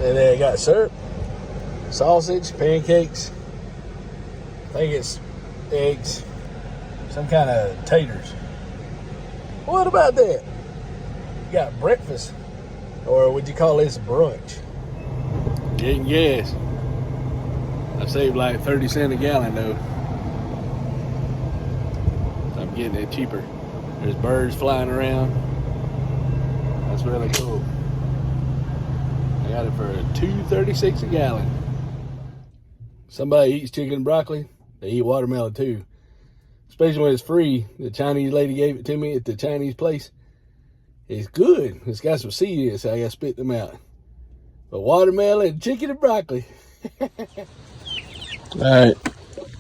And then it got syrup, sausage, pancakes. I think it's eggs, some kind of taters. What about that? You got breakfast, or would you call this brunch? Getting gas. I saved like 30 cents a gallon though. I'm getting it cheaper. There's birds flying around. That's really cool. I got it for $2.36 a gallon. Somebody eats chicken and broccoli, they eat watermelon too. Especially when it's free. The Chinese lady gave it to me at the Chinese place. It's good. It's got some seed in it, so I gotta spit them out. But watermelon, chicken and broccoli. Alright,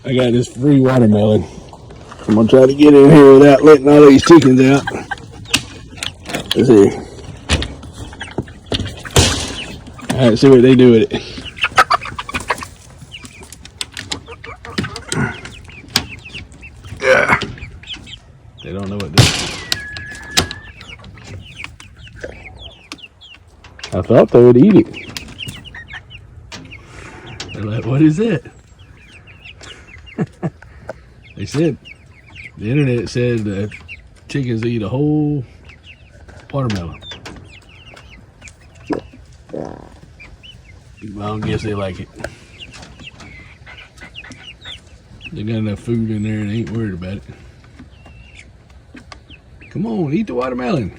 I got this free watermelon. I'm gonna try to get in here without letting all these chickens out. Let's see. Alright, see what they do with it. Yeah. They don't know what this is. I thought they would eat it. They're like, what is that? They said, the internet said that chickens eat a whole watermelon. I don't guess they like it. They got enough food in there and they ain't worried about it. Come on, eat the watermelon.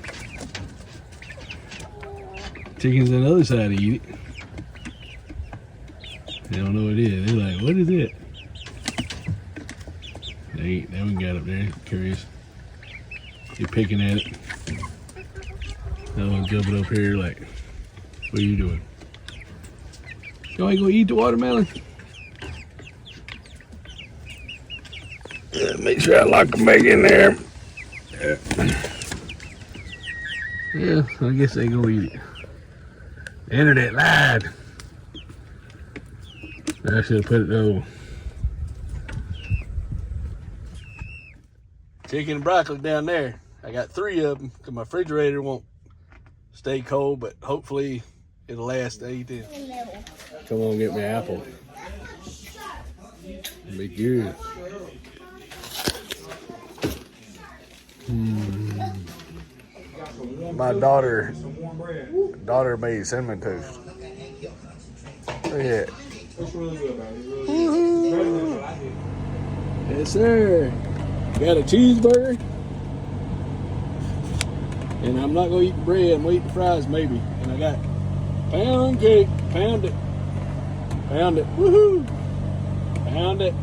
Chickens on the other side eat it. They don't know what it is. They're like, what is it? They haven't got up there. Curious. You're picking at it. That one's jumping up here like, what are you doing? Y'all ain't gonna eat the watermelon? Yeah, make sure I lock them back in there. Yeah, I guess they gonna eat it. The internet lied. I should have put it over. Chicken and broccoli down there. I got 3 of them because my refrigerator won't stay cold, but hopefully it'll last to eat them. Come on, get me an apple. Be good. My daughter made cinnamon toast. Look at that. It's really good, man. Yes, sir. Got a cheeseburger. And I'm not going to eat the bread. I'm going to eat the fries maybe. And I got pound cake. Pound it. Pound it. Woohoo. Pound it.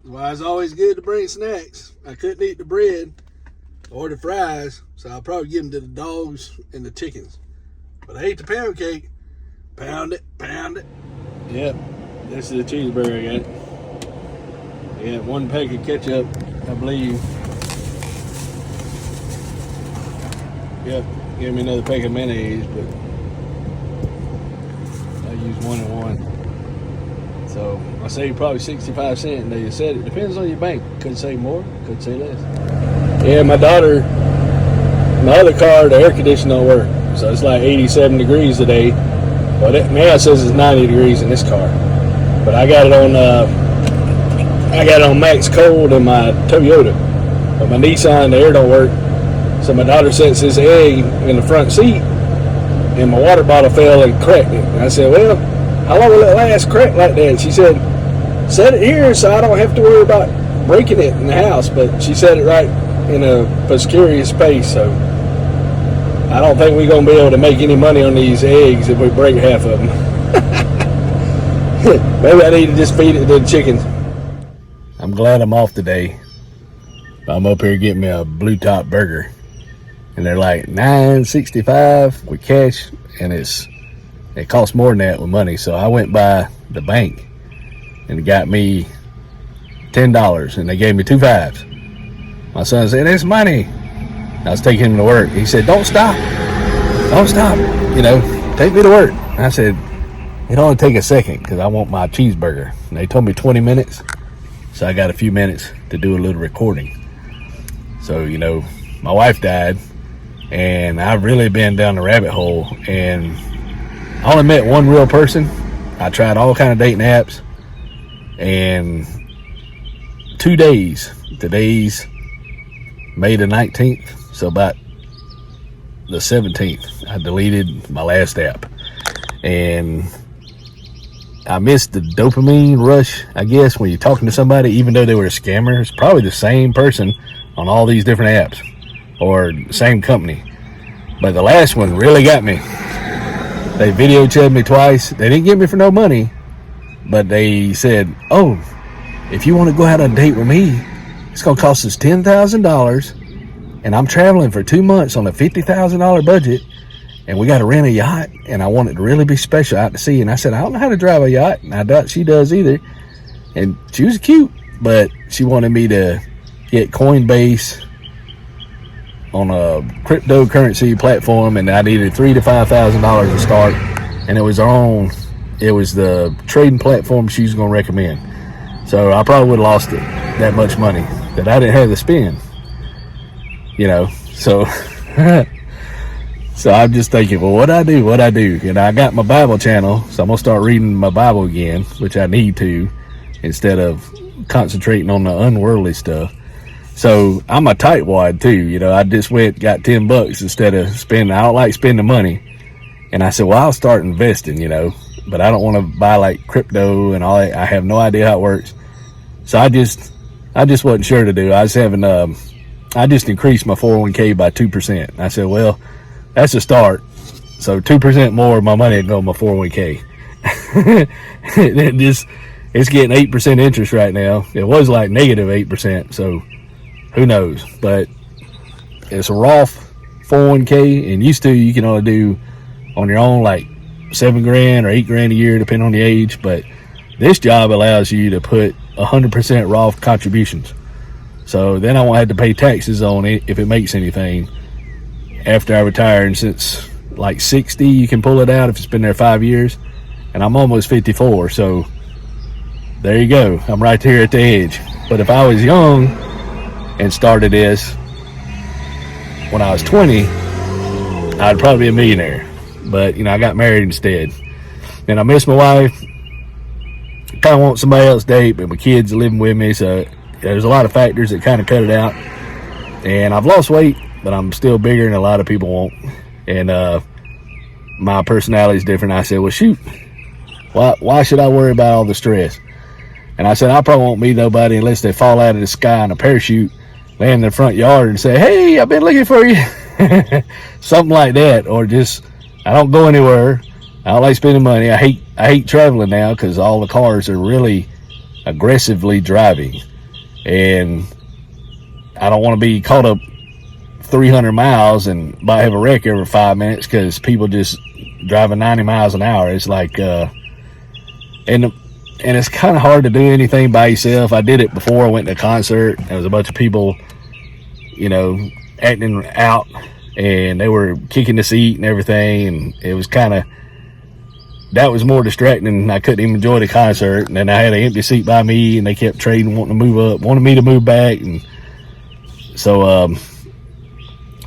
Why it's always good to bring snacks. I couldn't eat the bread or the fries, so I'll probably give them to the dogs and the chickens. But I ate the pound cake. Pound it, pound it. Yep, this is a cheeseburger I got. Yeah, 1 pack of ketchup, I believe. Yep, give me another pack of mayonnaise, but I use 1 and 1. So I saved probably 65 cents. They said it depends on your bank. Could say more, could say less. Yeah, my daughter, my other car, the air conditioner don't work. So it's like 87 degrees today. Well, now it says it's 90 degrees in this car. But I got it on max cold in my Toyota. But my Nissan, the air don't work. So my daughter sets this egg in the front seat, and my water bottle fell and cracked it. And I said, well, how long will it last crack like that? She said, set it here so I don't have to worry about breaking it in the house. But she set it right in a precarious space, so I don't think we're going to be able to make any money on these eggs if we break half of them. Maybe I need to just feed it to the chickens. I'm glad I'm off today. I'm up here getting me a Blue Top burger. And they're like $9.65 with cash, and it costs more than that with money. So I went by the bank and it got me $10, and they gave me 2 5s. My son said, "It's money." I was taking him to work. He said, don't stop, take me to work. I said, it only take a second because I want my cheeseburger. And they told me 20 minutes, so I got a few minutes to do a little recording. So, my wife died, and I've really been down the rabbit hole, and I only met one real person. I tried all kind of dating apps, and 2 days, today's May the 19th, so about the 17th, I deleted my last app. And I missed the dopamine rush, I guess, when you're talking to somebody, even though they were a scammer. It's probably the same person on all these different apps, or same company. But the last one really got me. They video chatted me twice. They didn't get me for no money, but they said, oh, if you want to go out on a date with me, it's going to cost us $10,000, and I'm traveling for 2 months on a $50,000 budget, and we got to rent a yacht, and I want it to really be special out to sea. And I said, I don't know how to drive a yacht, and I doubt she does either. And she was cute, but she wanted me to get Coinbase on a cryptocurrency platform, and I needed $3,000 to $5,000 to start. And it was the trading platform she was going to recommend. So I probably would have lost it, that much money that I didn't have to spend, so so I'm just thinking, well, what I do? And I got my Bible channel, so I'm gonna start reading my Bible again, which I need to, instead of concentrating on the unworldly stuff. So I'm a tightwad too, I just got $10 instead of spending. I don't like spending money, and I said, well, I'll start investing, but I don't want to buy like crypto and all that. I have no idea how it works, so I just wasn't sure to do. I was having I just increased my 401k by 2%. I said, well, that's a start. So 2% more of my money would go in my 401k. It's getting 8% interest right now. It was like negative 8%. So who knows? But it's a Roth 401k, and used to you can only do on your own like $7,000 or $8,000 a year, depending on the age. But this job allows you to put 100% Roth contributions. So then I won't have to pay taxes on it if it makes anything after I retire. And since like 60, you can pull it out if it's been there 5 years, and I'm almost 54. So there you go. I'm right here at the edge. But if I was young and started this when I was 20, I'd probably be a millionaire. But I got married instead, and I miss my wife. Kind of want somebody else to date, but my kids are living with me, so there's a lot of factors that kind of cut it out. And I've lost weight, but I'm still bigger than a lot of people want. And my personality is different. I said, well, shoot, why should I worry about all the stress? And I said, I probably won't meet nobody unless they fall out of the sky in a parachute, land in the front yard and say, hey, I've been looking for you. Something like that. Or just, I don't go anywhere. I don't like spending money. I hate traveling now because all the cars are really aggressively driving. And I don't want to be caught up 300 miles and might have a wreck every 5 minutes because people just driving 90 miles an hour. It's like, and it's kind of hard to do anything by yourself. I did it before I went to a concert. There was a bunch of people, acting out, and they were kicking the seat and everything. And it was that was more distracting, and I couldn't even enjoy the concert. And then I had an empty seat by me, and they kept trading, wanting to move up, wanted me to move back. And so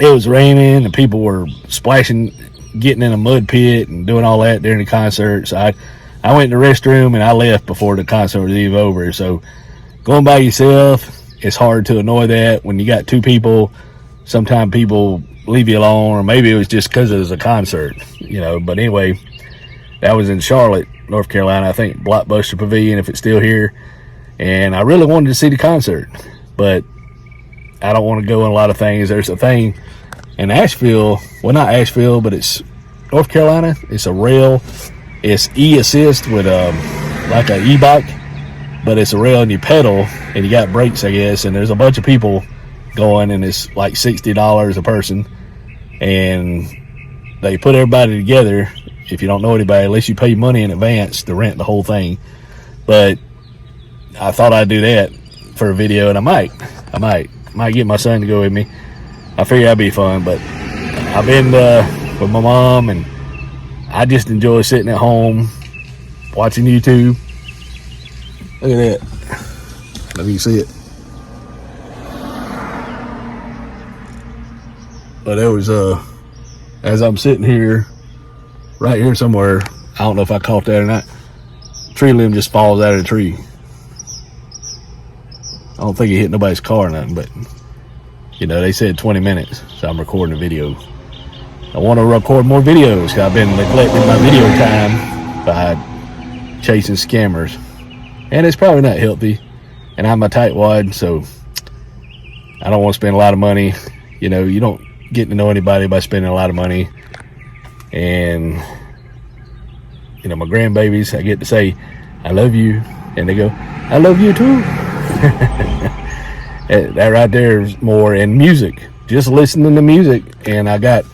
it was raining, and people were splashing, getting in a mud pit and doing all that during the concert. So I went to the restroom, and I left before the concert was even over. So going by yourself, it's hard to annoy that. When you got two people, sometimes people leave you alone, or maybe it was just because it was a concert, But anyway, that was in Charlotte, North Carolina, I think Blockbuster Pavilion, if it's still here. And I really wanted to see the concert, but I don't want to go in a lot of things. There's a thing in Asheville, well, not Asheville, but it's North Carolina. It's a rail. It's e-assist with like an e-bike, but it's a rail and you pedal and you got brakes, I guess. And there's a bunch of people going, and it's like $60 a person. And they put everybody together. If you don't know anybody, unless you pay money in advance to rent the whole thing. But I thought I'd do that for a video, and I might get my son to go with me. I figure that'd be fun. But I've been with my mom, and I just enjoy sitting at home watching YouTube. Look at that. Let me see it. But there was as I'm sitting here right here somewhere. I don't know if I caught that or not. Tree limb just falls out of the tree. I don't think it hit nobody's car or nothing, but you know, they said 20 minutes, so I'm recording a video. I want to record more videos because I've been neglecting my video time by chasing scammers, and it's probably not healthy. And I'm a tightwad, so I don't want to spend a lot of money. You know, you don't get to know anybody by spending a lot of money. And you know, my grandbabies, I get to say I love you, and they go, I love you too. That right there is more. In music, just listening to music. And I got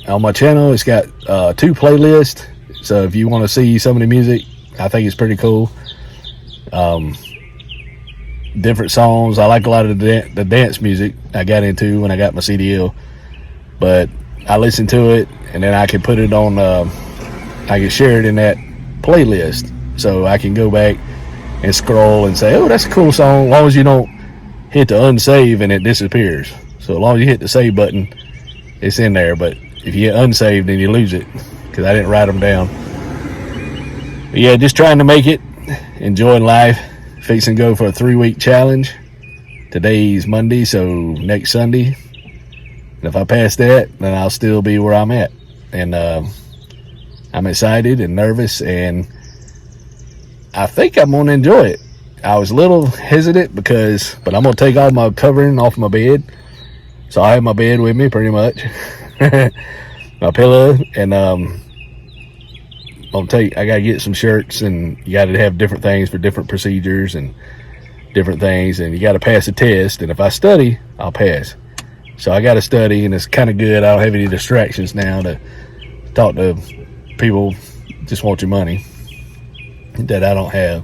on my channel, it's got 2 playlists, so if you want to see some of the music, I think it's pretty cool. Different songs. I like a lot of the dance music I got into when I got my CDL, but I listen to it, and then I can put it on I can share it in that playlist, so I can go back and scroll and say, oh, that's a cool song, as long as you don't hit the unsave and it disappears. So as long as you hit the save button, it's in there. But if you hit unsave, then you lose it, because I didn't write them down. But yeah, just trying to make it, enjoying life. Fixing to go for a 3-week challenge. Today's Monday, so next Sunday, and if I pass that, then I'll still be where I'm at. And I'm excited and nervous, and I think I'm gonna enjoy it. I was a little hesitant but I'm gonna take all my covering off my bed, so I have my bed with me pretty much, my pillow, and I gotta get some shirts, and you gotta have different things for different procedures and different things, and you gotta pass a test, and if I study, I'll pass. So I gotta study, and it's kind of good. I don't have any distractions now to talk to people just want your money that I don't have.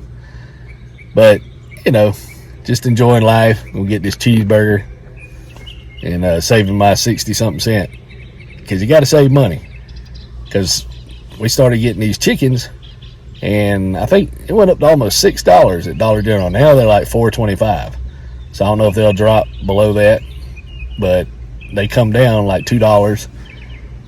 But you know, just enjoying life. We'll get this cheeseburger and saving my 60-something cent, because you gotta save money, because we started getting these chickens, and I think it went up to almost $6 at Dollar General. Now they're like $4.25. So I don't know if they'll drop below that, but they come down like $2.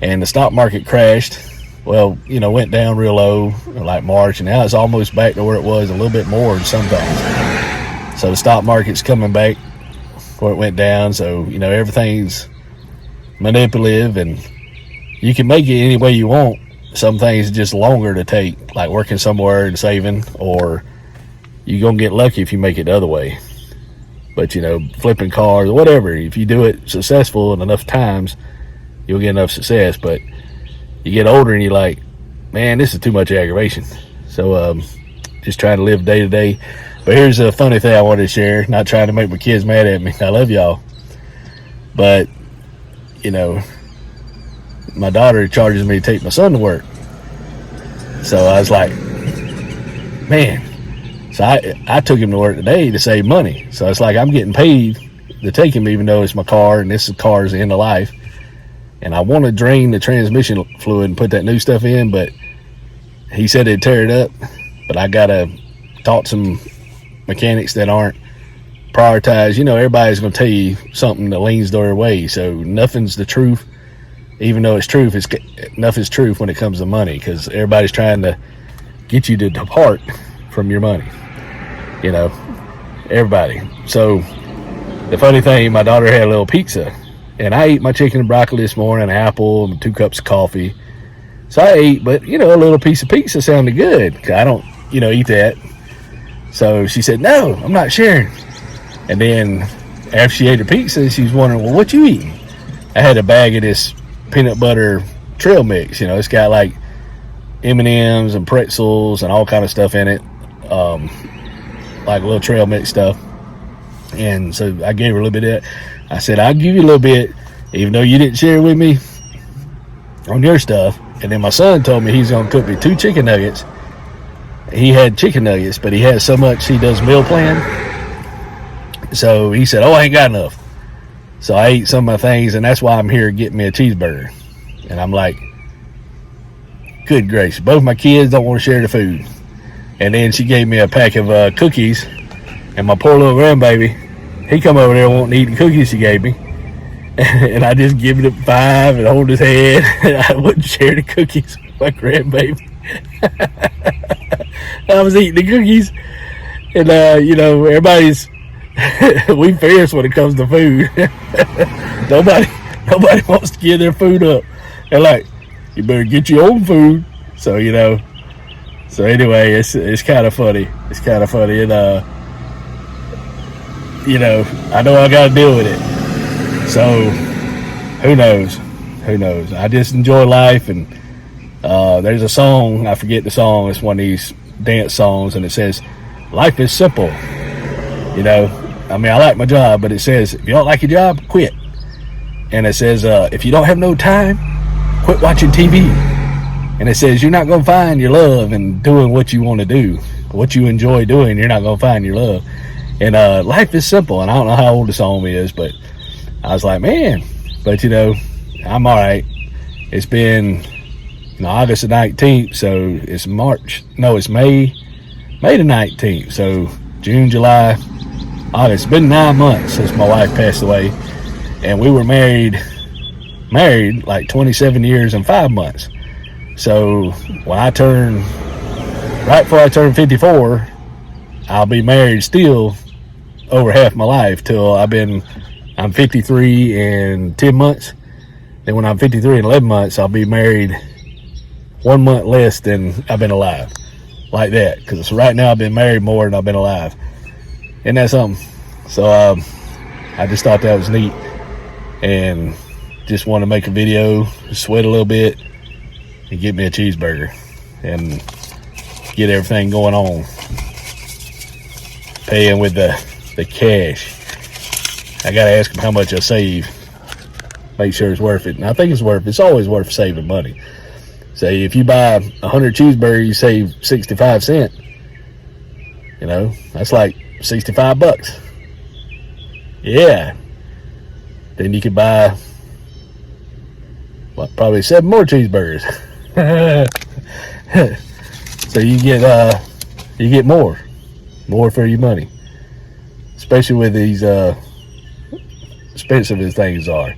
And the stock market crashed. Well, you know, went down real low like March, and now it's almost back to where it was, a little bit more sometimes. So the stock market's coming back where it went down. So, you know, everything's manipulative, and you can make it any way you want. Some things are just longer to take, like working somewhere and saving, or you're gonna get lucky if you make it the other way. But you know, flipping cars or whatever, if you do it successful enough times, you'll get enough success. But you get older and you're like, man, this is too much aggravation. So just trying to live day to day. But here's a funny thing I wanted to share, not trying to make my kids mad at me, I love y'all, but you know, my daughter charges me to take my son to work. So I was like, man. So I took him to work today to save money. So it's like I'm getting paid to take him, even though it's my car, and this car is the end of life. And I want to drain the transmission fluid and put that new stuff in, but he said it'd tear it up. But I got to talk to some mechanics that aren't prioritized. You know, everybody's going to tell you something that leans their way. So nothing's the truth. Even though it's truth, nothing's truth when it comes to money, because everybody's trying to get you to depart from your money. You know, everybody. So the funny thing, my daughter had a little pizza, and I ate my chicken and broccoli this morning, an apple, and 2 cups of coffee. So I ate, but you know, a little piece of pizza sounded good, 'cause I don't, you know, eat that. So she said, no, I'm not sharing. And then after she ate the pizza, she was wondering, well, what you eating? I had a bag of this peanut butter trail mix. You know, it's got like M&Ms and pretzels and all kind of stuff in it, like a little trail mix stuff. And so I gave her a little bit of that. I said, I'll give you a little bit, even though you didn't share with me on your stuff. And then my son told me he's gonna cook me 2 chicken nuggets. He had chicken nuggets, but he has so much, he does meal plan. So he said, oh, I ain't got enough. So I ate some of my things, and that's why I'm here getting me a cheeseburger. And I'm like, good gracious, both my kids don't want to share the food. And then she gave me a pack of cookies, and my poor little grandbaby, he come over there wanting to eat the cookies she gave me. and I just give him 5 and hold his hand. And I wouldn't share the cookies with my grandbaby. I was eating the cookies, and everybody's we fierce when it comes to food. Nobody wants to give their food up. They're like, you better get your own food. So So anyway, it's kind of funny. It's kind of funny, and I know I got to deal with it. So who knows? Who knows? I just enjoy life, and there's a song, I forget the song. It's one of these dance songs, and it says, "Life is simple." I mean, I like my job, but it says, if you don't like your job, quit. And it says, if you don't have no time, quit watching TV. And it says, you're not going to find your love in doing what you want to do, what you enjoy doing. You're not going to find your love. And life is simple. And I don't know how old the song is, but I was like, man, but I'm all right. It's been August the 19th, so it's March. No, it's May the 19th. So June, July, August. It's been 9 months since my wife passed away, and we were married like 27 years and 5 months. So right before I turn 54, I'll be married still over half my life till I'm 53 and 10 months. Then when I'm 53 and 11 months, I'll be married 1 month less than I've been alive. Like that. Because right now I've been married more than I've been alive. Isn't that something? So I just thought that was neat. And just want to make a video, sweat a little bit, and get me a cheeseburger. And get everything going on. Paying with the cash. I gotta ask them how much I save. Make sure it's worth it. And I think it's always worth saving money. Say if you buy 100 cheeseburgers, you save 65 cents. That's like $65. Yeah. Then you could buy probably 7 more cheeseburgers. So you get more for your money. Especially with these expensive as things are.